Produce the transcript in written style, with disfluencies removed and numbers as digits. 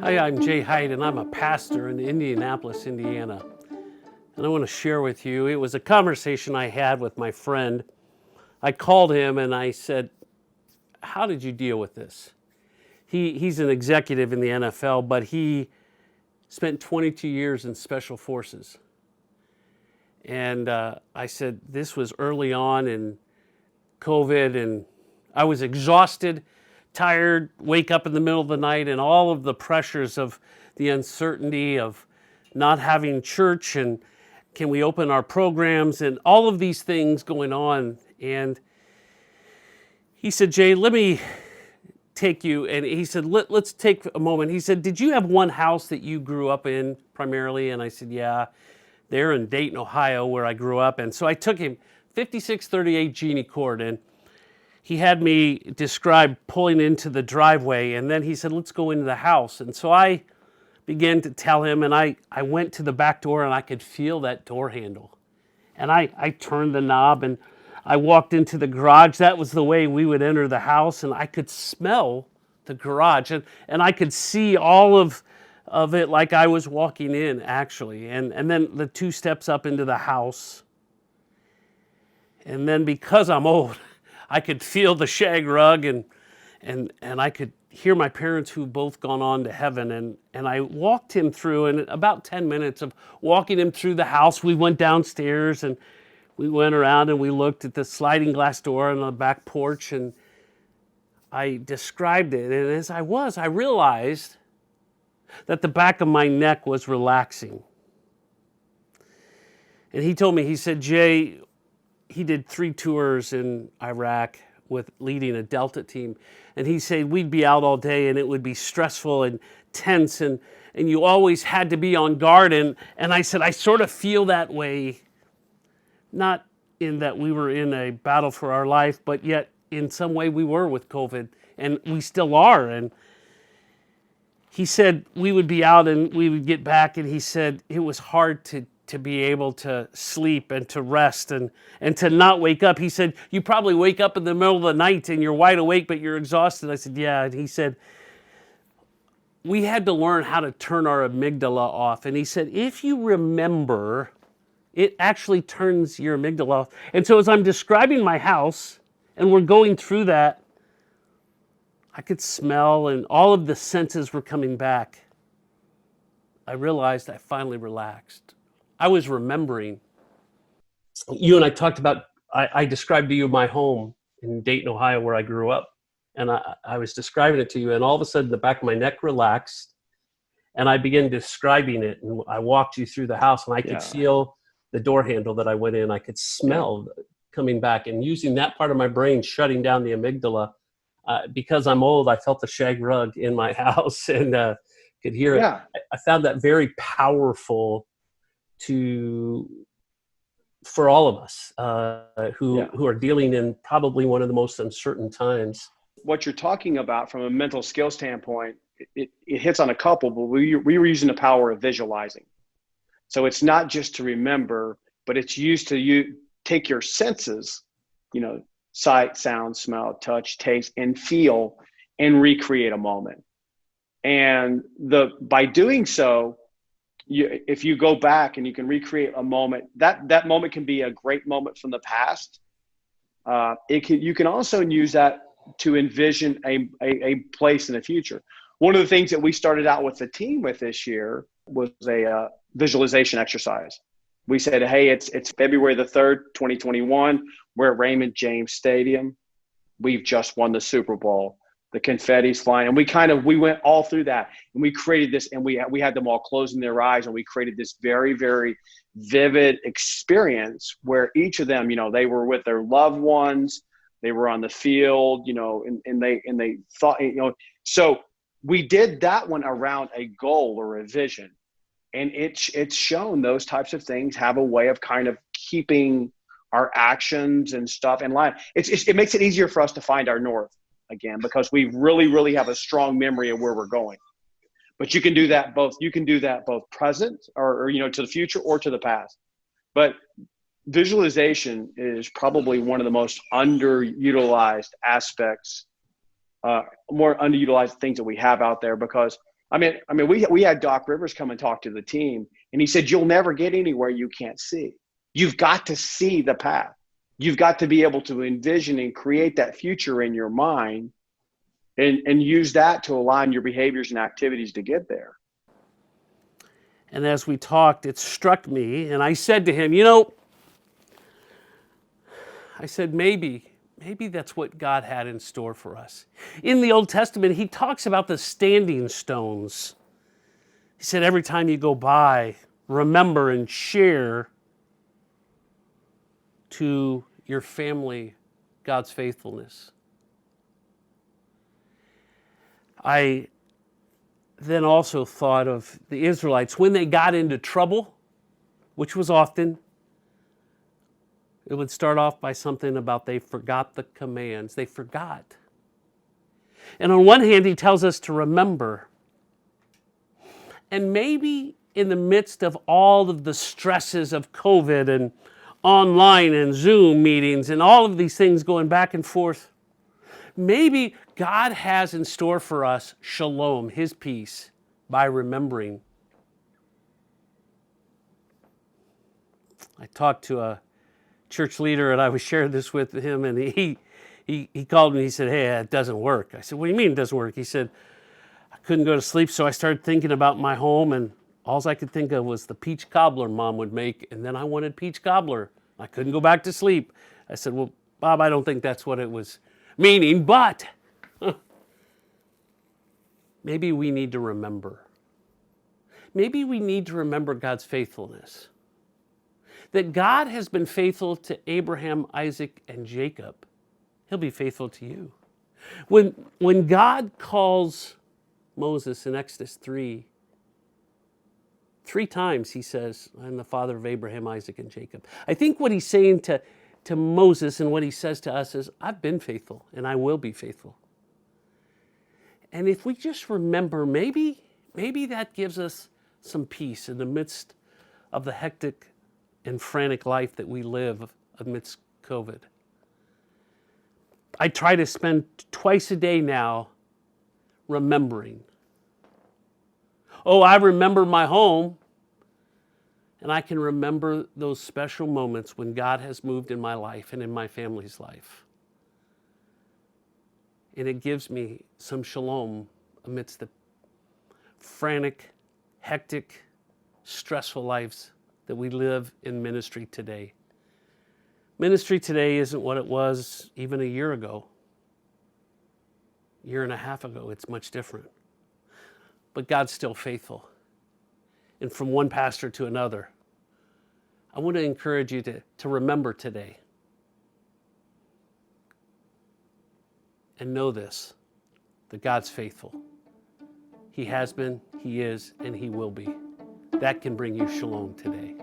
Hi, I'm Jay Hyde, and I'm a pastor in Indianapolis, Indiana. And I want to share with you, it was a conversation I had with my friend. I called him and I said, how did you deal with this? He's an executive in the NFL, but he spent 22 years in special forces. And I said, this was early on in COVID, and I was exhausted, tired, wake up in the middle of the night, and all of the pressures of the uncertainty of not having church and can we open our programs and all of these things going on. And he said, Jay, let me take you. And he said, let's take a moment. He said, did you have one house that you grew up in primarily? And I said, yeah, there in Dayton, Ohio, where I grew up. And so I took him 5638 Genie Court, and he had me describe pulling into the driveway, and then he said, let's go into the house. And so I began to tell him, and I went to the back door, and I could feel that door handle. And I turned the knob, and I walked into the garage. That was the way we would enter the house, and I could smell the garage, and I could see all of it like I was walking in, actually. And then the two steps up into the house. And then because I'm old, I could feel the shag rug, and I could hear my parents who both gone on to heaven. And I walked him through, and about 10 minutes of walking him through the house, we went downstairs and we went around and we looked at the sliding glass door on the back porch, and I described it. And as I realized that the back of my neck was relaxing. And he told me, he said, Jay, he did 3 tours in Iraq with leading a Delta team. And he said we'd be out all day and it would be stressful and tense, and you always had to be on guard. And I said, I sort of feel that way, not in that we were in a battle for our life, but yet in some way we were with COVID, and we still are. And he said we would be out and we would get back, and he said it was hard to be able to sleep and to rest and to not wake up. He said, you probably wake up in the middle of the night and you're wide awake, but you're exhausted. I said, yeah. And he said, we had to learn how to turn our amygdala off. And he said, if you remember, it actually turns your amygdala off. And so as I'm describing my house and we're going through that, I could smell, and all of the senses were coming back. I realized I finally relaxed. I was remembering. You and I talked about, I described to you my home in Dayton, Ohio, where I grew up. And I was describing it to you, and all of a sudden the back of my neck relaxed, and I began describing it. And I walked you through the house, and I could feel the door handle that I went in. I could smell coming back, and using that part of my brain, shutting down the amygdala. Because I'm old, I felt the shag rug in my house and could hear it. I found that very powerful for all of us who are dealing in probably one of the most uncertain times. What you're talking about from a mental skill standpoint, it hits on a couple, but we were using the power of visualizing. So it's not just to remember, but it's used to you take your senses, sight, sound, smell, touch, taste, and feel, and recreate a moment. And by doing so, if you go back and you can recreate a moment, that moment can be a great moment from the past. You can also use that to envision a place in the future. One of the things that we started out with the team with this year was a visualization exercise. We said, hey, it's February the 3rd, 2021. We're at Raymond James Stadium. We've just won the Super Bowl. The confetti's flying. And we went all through that. And we created this, and we had them all closing their eyes, and we created this very, very vivid experience where each of them, they were with their loved ones. They were on the field, and they thought, so we did that one around a goal or a vision. And it's shown those types of things have a way of kind of keeping our actions and stuff in line. It makes it easier for us to find our north again, because we really, really have a strong memory of where we're going. But you can do that both. You can do that both present or to the future or to the past. But visualization is probably one of the most underutilized aspects, more underutilized things that we have out there, because We had Doc Rivers come and talk to the team, and he said, you'll never get anywhere you can't see. You've got to see the path. You've got to be able to envision and create that future in your mind and use that to align your behaviors and activities to get there. And as we talked, it struck me, and I said to him, I said, maybe that's what God had in store for us. In the Old Testament, he talks about the standing stones. He said, every time you go by, remember and share to your family God's faithfulness. I then also thought of the Israelites when they got into trouble, which was often. It would start off by something about they forgot the commands. They forgot. And on one hand, he tells us to remember. And maybe in the midst of all of the stresses of COVID and online and Zoom meetings and all of these things going back and forth, maybe God has in store for us shalom, his peace, by remembering. I talked to a church leader, and I was sharing this with him, and he called me and he said, hey, it doesn't work. I said, what do you mean it doesn't work? He said, I couldn't go to sleep, so I started thinking about my home, and all I could think of was the peach cobbler Mom would make, and then I wanted peach cobbler. I couldn't go back to sleep. I said, well, Bob, I don't think that's what it was meaning, but maybe we need to remember. Maybe we need to remember God's faithfulness. That God has been faithful to Abraham, Isaac, and Jacob. He'll be faithful to you. When God calls Moses in Exodus 3 times he says, I'm the father of Abraham, Isaac, and Jacob. I think what he's saying to Moses and what he says to us is, I've been faithful and I will be faithful. And if we just remember, maybe that gives us some peace in the midst of the hectic and frantic life that we live amidst COVID. I try to spend twice a day now remembering. Oh, I remember my home, and I can remember those special moments when God has moved in my life and in my family's life. And it gives me some shalom amidst the frantic, hectic, stressful lives that we live in ministry today. Ministry today isn't what it was even a year ago, year and a half ago. It's much different. But God's still faithful. And from one pastor to another, I want to encourage you to remember today. And know this, that God's faithful. He has been, he is, and he will be. That can bring you shalom today.